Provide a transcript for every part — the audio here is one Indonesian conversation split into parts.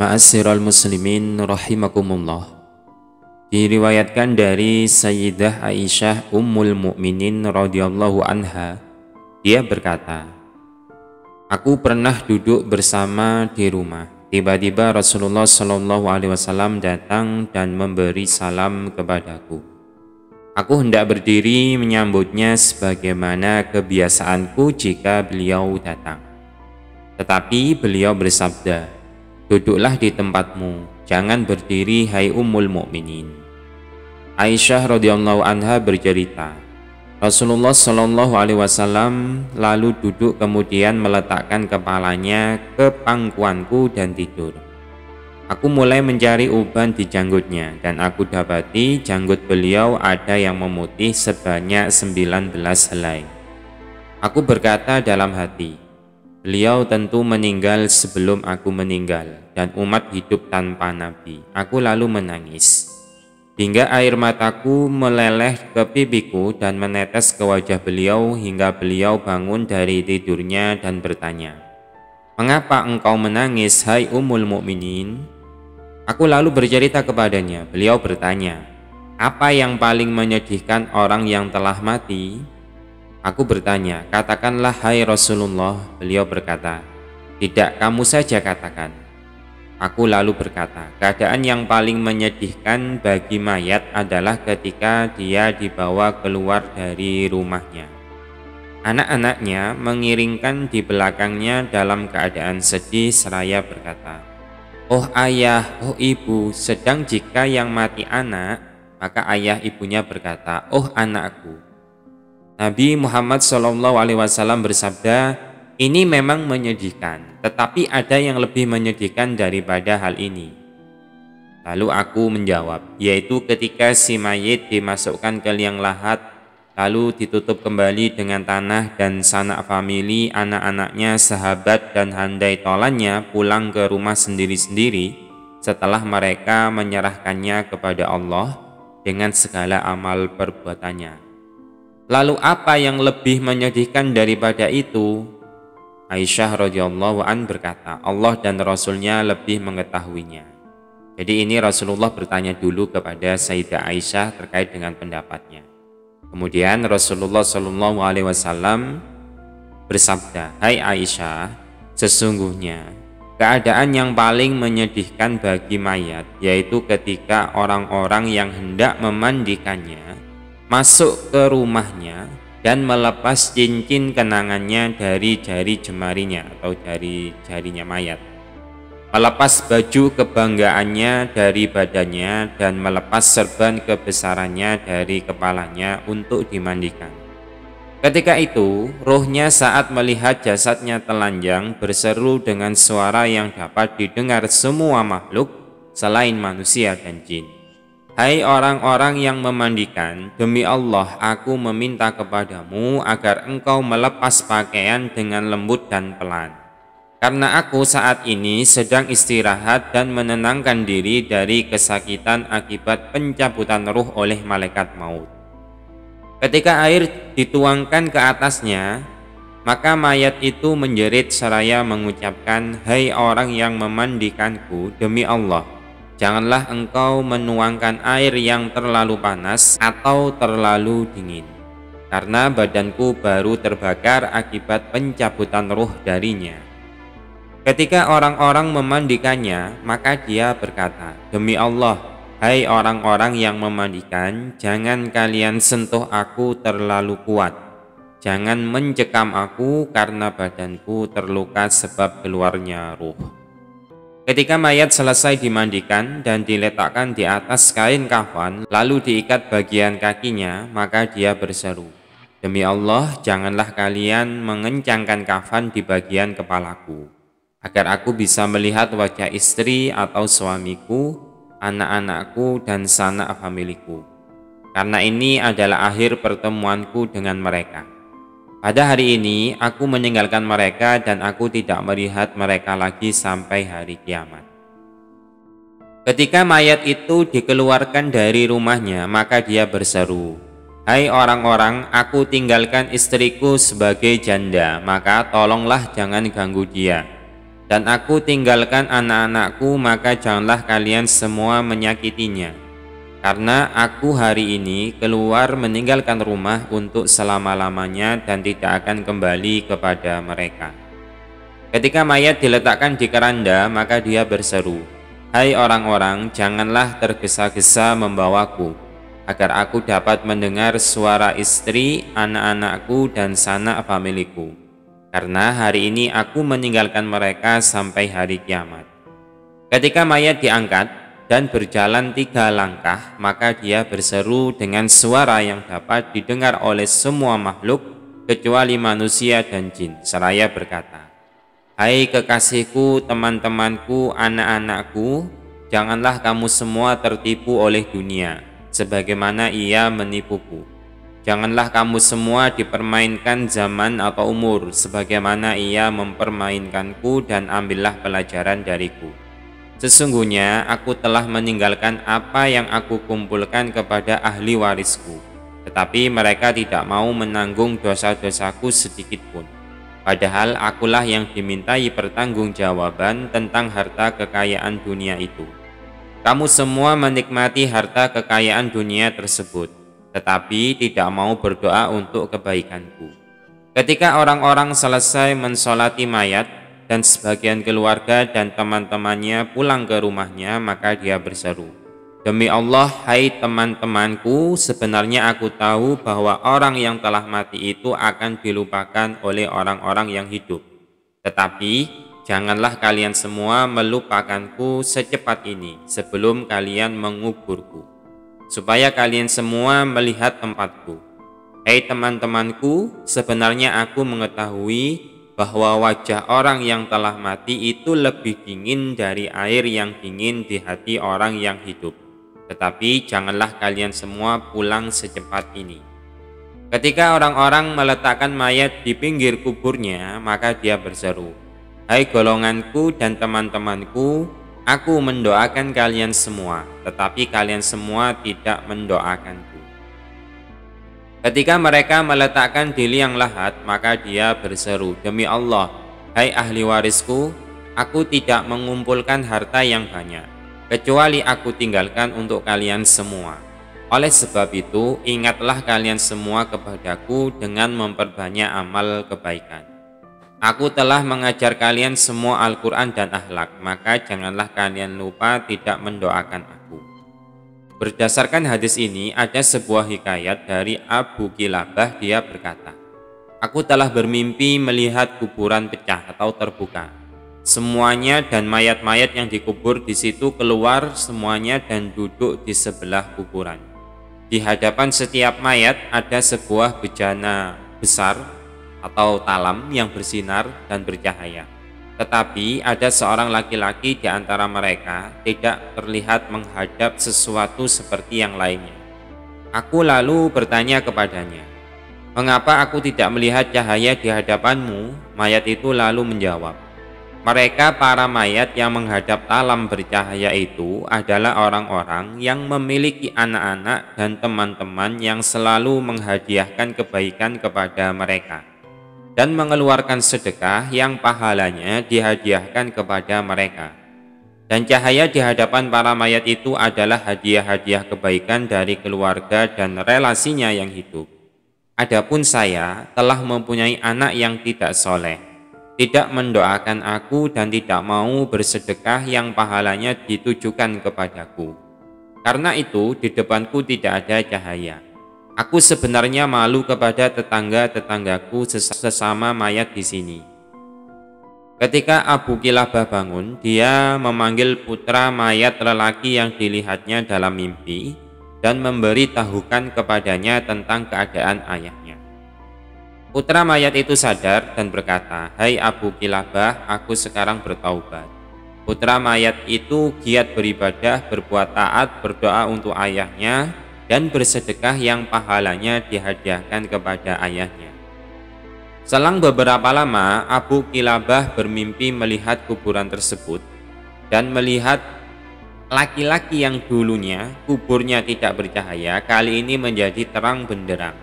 Ma'asyiral muslimin rahimakumullah. Diriwayatkan dari Sayyidah Aisyah Ummul Mukminin radhiyallahu anha, dia berkata, "Aku pernah duduk bersama di rumah. Tiba-tiba Rasulullah Shallallahu Alaihi Wasallam datang dan memberi salam kepadaku. Aku hendak berdiri menyambutnya sebagaimana kebiasaanku jika beliau datang. Tetapi beliau bersabda, 'Duduklah di tempatmu, jangan berdiri hai Ummul Mukminin.'" Aisyah radhiyallahu anha bercerita, Rasulullah Shallallahu Alaihi Wasallam lalu duduk kemudian meletakkan kepalanya ke pangkuanku dan tidur. Aku mulai mencari uban di janggutnya dan aku dapati janggut beliau ada yang memutih sebanyak 19 helai. Aku berkata dalam hati, beliau tentu meninggal sebelum aku meninggal dan umat hidup tanpa nabi. Aku lalu menangis hingga air mataku meleleh ke pipiku dan menetes ke wajah beliau hingga beliau bangun dari tidurnya dan bertanya, "Mengapa engkau menangis, hai Ummul Mukminin?" Aku lalu bercerita kepadanya. Beliau bertanya, "Apa yang paling menyedihkan orang yang telah mati?" Aku bertanya, "Katakanlah hai Rasulullah." Beliau berkata, "Tidak, kamu saja katakan." Aku lalu berkata, keadaan yang paling menyedihkan bagi mayat adalah ketika dia dibawa keluar dari rumahnya. Anak-anaknya mengiringkan di belakangnya dalam keadaan sedih seraya berkata, "Oh ayah, oh ibu." Sedang jika yang mati anak, maka ayah ibunya berkata, "Oh anakku." Nabi Muhammad SAW bersabda, "Ini memang menyedihkan, tetapi ada yang lebih menyedihkan daripada hal ini." Lalu aku menjawab, yaitu ketika si mayit dimasukkan ke liang lahat, lalu ditutup kembali dengan tanah dan sanak famili, anak-anaknya, sahabat dan handai tolannya pulang ke rumah sendiri-sendiri setelah mereka menyerahkannya kepada Allah dengan segala amal perbuatannya. Lalu apa yang lebih menyedihkan daripada itu? Aisyah radhiyallahu an berkata, Allah dan Rasulnya lebih mengetahuinya. Jadi ini Rasulullah bertanya dulu kepada Sayyidah Aisyah terkait dengan pendapatnya. Kemudian Rasulullah Shallallahu Alaihi Wasallam bersabda, "Hai Aisyah, sesungguhnya keadaan yang paling menyedihkan bagi mayat yaitu ketika orang-orang yang hendak memandikannya masuk ke rumahnya dan melepas cincin kenangannya dari jari jemarinya atau jari-jarinya mayat, melepas baju kebanggaannya dari badannya dan melepas serban kebesarannya dari kepalanya untuk dimandikan. Ketika itu, ruhnya saat melihat jasadnya telanjang berseru dengan suara yang dapat didengar semua makhluk selain manusia dan jin. Hai orang-orang yang memandikan, demi Allah aku meminta kepadamu agar engkau melepas pakaian dengan lembut dan pelan. Karena aku saat ini sedang istirahat dan menenangkan diri dari kesakitan akibat pencabutan ruh oleh malaikat maut. Ketika air dituangkan ke atasnya, maka mayat itu menjerit seraya mengucapkan, "Hai orang yang memandikanku, demi Allah, janganlah engkau menuangkan air yang terlalu panas atau terlalu dingin, karena badanku baru terbakar akibat pencabutan ruh darinya." Ketika orang-orang memandikannya, maka dia berkata, "Demi Allah, hai orang-orang yang memandikan, jangan kalian sentuh aku terlalu kuat. Jangan mencekam aku karena badanku terluka sebab keluarnya ruh." Ketika mayat selesai dimandikan dan diletakkan di atas kain kafan, lalu diikat bagian kakinya, maka dia berseru, "Demi Allah, janganlah kalian mengencangkan kafan di bagian kepalaku, agar aku bisa melihat wajah istri atau suamiku, anak-anakku, dan sanak familiku. Karena ini adalah akhir pertemuanku dengan mereka. Pada hari ini aku meninggalkan mereka dan aku tidak melihat mereka lagi sampai hari kiamat." Ketika mayat itu dikeluarkan dari rumahnya, maka dia berseru, "Hai orang-orang, aku tinggalkan istriku sebagai janda, maka tolonglah jangan ganggu dia. Dan aku tinggalkan anak-anakku, maka janganlah kalian semua menyakitinya. Karena aku hari ini keluar meninggalkan rumah untuk selama-lamanya dan tidak akan kembali kepada mereka. Ketika mayat diletakkan di keranda, maka dia berseru, "Hai orang-orang, janganlah tergesa-gesa membawaku, agar aku dapat mendengar suara istri, anak-anakku, dan sanak familiku. Karena hari ini aku meninggalkan mereka sampai hari kiamat." Ketika mayat diangkat dan berjalan 3 langkah, maka dia berseru dengan suara yang dapat didengar oleh semua makhluk kecuali manusia dan jin, seraya berkata, "Hai kekasihku, teman-temanku, anak-anakku, janganlah kamu semua tertipu oleh dunia, sebagaimana ia menipuku. Janganlah kamu semua dipermainkan zaman atau umur, sebagaimana ia mempermainkanku, dan ambillah pelajaran dariku. Sesungguhnya aku telah meninggalkan apa yang aku kumpulkan kepada ahli warisku, tetapi mereka tidak mau menanggung dosa-dosaku sedikitpun. Padahal akulah yang dimintai pertanggungjawaban tentang harta kekayaan dunia itu. Kamu semua menikmati harta kekayaan dunia tersebut, tetapi tidak mau berdoa untuk kebaikanku." Ketika orang-orang selesai mensolati mayat dan sebagian keluarga dan teman-temannya pulang ke rumahnya, maka dia berseru, "Demi Allah, hai teman-temanku, sebenarnya aku tahu bahwa orang yang telah mati itu akan dilupakan oleh orang-orang yang hidup. Tetapi janganlah kalian semua melupakanku secepat ini sebelum kalian menguburku, supaya kalian semua melihat tempatku. Hai teman-temanku, sebenarnya aku mengetahui bahwa wajah orang yang telah mati itu lebih dingin dari air yang dingin di hati orang yang hidup. Tetapi janganlah kalian semua pulang secepat ini." Ketika orang-orang meletakkan mayat di pinggir kuburnya, maka dia berseru, "Hai golonganku dan teman-temanku, aku mendoakan kalian semua, tetapi kalian semua tidak mendoakanku." Ketika mereka meletakkan di liang lahat, maka dia berseru, "Demi Allah, hai ahli warisku, aku tidak mengumpulkan harta yang banyak, kecuali aku tinggalkan untuk kalian semua. Oleh sebab itu, ingatlah kalian semua kepadaku dengan memperbanyak amal kebaikan. Aku telah mengajar kalian semua Al-Quran dan akhlak, maka janganlah kalian lupa tidak mendoakan aku." Berdasarkan hadis ini, ada sebuah hikayat dari Abu Kilabah. Dia berkata, "Aku telah bermimpi melihat kuburan pecah atau terbuka. Semuanya dan mayat-mayat yang dikubur di situ keluar semuanya dan duduk di sebelah kuburan. Di hadapan setiap mayat ada sebuah bejana besar atau talam yang bersinar dan bercahaya. Tetapi ada seorang laki-laki di antara mereka tidak terlihat menghadap sesuatu seperti yang lainnya. Aku lalu bertanya kepadanya, 'Mengapa aku tidak melihat cahaya di hadapanmu?' Mayat itu lalu menjawab, 'Mereka para mayat yang menghadap talam bercahaya itu adalah orang-orang yang memiliki anak-anak dan teman-teman yang selalu menghadiahkan kebaikan kepada mereka dan mengeluarkan sedekah yang pahalanya dihadiahkan kepada mereka. Dan cahaya di hadapan para mayat itu adalah hadiah-hadiah kebaikan dari keluarga dan relasinya yang hidup. Adapun saya telah mempunyai anak yang tidak soleh, tidak mendoakan aku dan tidak mau bersedekah yang pahalanya ditujukan kepadaku. Karena itu di depanku tidak ada cahaya. Aku sebenarnya malu kepada tetangga-tetanggaku sesama mayat di sini.' Ketika Abu Kilabah bangun, dia memanggil putra mayat lelaki yang dilihatnya dalam mimpi dan memberitahukan kepadanya tentang keadaan ayahnya. Putra mayat itu sadar dan berkata, 'Hai Abu Kilabah, aku sekarang bertaubat.' Putra mayat itu giat beribadah, berbuat taat, berdoa untuk ayahnya, dan bersedekah yang pahalanya dihadiahkan kepada ayahnya. Selang beberapa lama, Abu Kilabah bermimpi melihat kuburan tersebut dan melihat laki-laki yang dulunya kuburnya tidak bercahaya, kali ini menjadi terang benderang,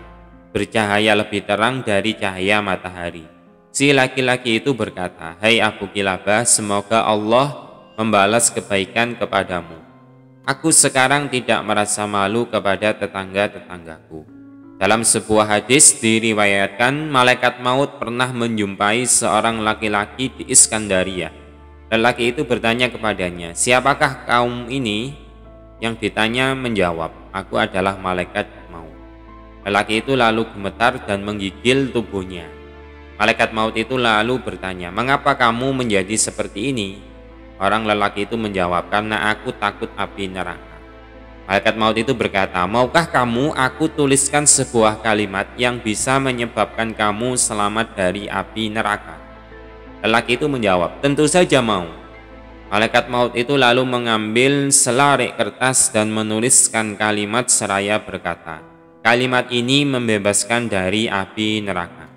bercahaya lebih terang dari cahaya matahari. Si laki-laki itu berkata, "Hai Abu Kilabah, semoga Allah membalas kebaikan kepadamu. Aku sekarang tidak merasa malu kepada tetangga-tetanggaku." Dalam sebuah hadis diriwayatkan, malaikat maut pernah menjumpai seorang laki-laki di Iskandaria. Lelaki itu bertanya kepadanya, "Siapakah kaum ini?" Yang ditanya menjawab, "Aku adalah malaikat maut." Lelaki itu lalu gemetar dan menggigil tubuhnya. Malaikat maut itu lalu bertanya, "Mengapa kamu menjadi seperti ini?" Orang lelaki itu menjawab, "Karena aku takut api neraka." Malaikat maut itu berkata, "Maukah kamu aku tuliskan sebuah kalimat yang bisa menyebabkan kamu selamat dari api neraka?" Lelaki itu menjawab, "Tentu saja mau." Malaikat maut itu lalu mengambil selarik kertas dan menuliskan kalimat seraya berkata, "Kalimat ini membebaskan dari api neraka."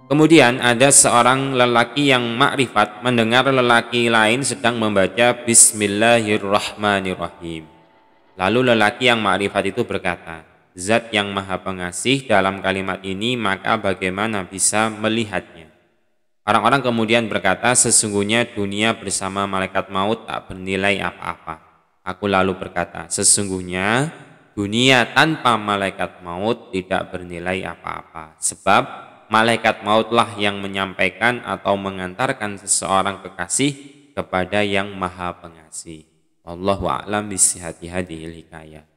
Kemudian ada seorang lelaki yang makrifat mendengar lelaki lain sedang membaca Bismillahirrahmanirrahim. Lalu lelaki yang makrifat itu berkata, "Zat yang maha pengasih dalam kalimat ini, maka bagaimana bisa melihatnya?" Orang-orang kemudian berkata, "Sesungguhnya dunia bersama malaikat maut tak bernilai apa-apa." Aku lalu berkata, "Sesungguhnya dunia tanpa malaikat maut tidak bernilai apa-apa. Sebab malaikat mautlah yang menyampaikan atau mengantarkan seseorang kekasih kepada yang maha pengasih." Wallahu a'lam bishihati hadhil hikayah.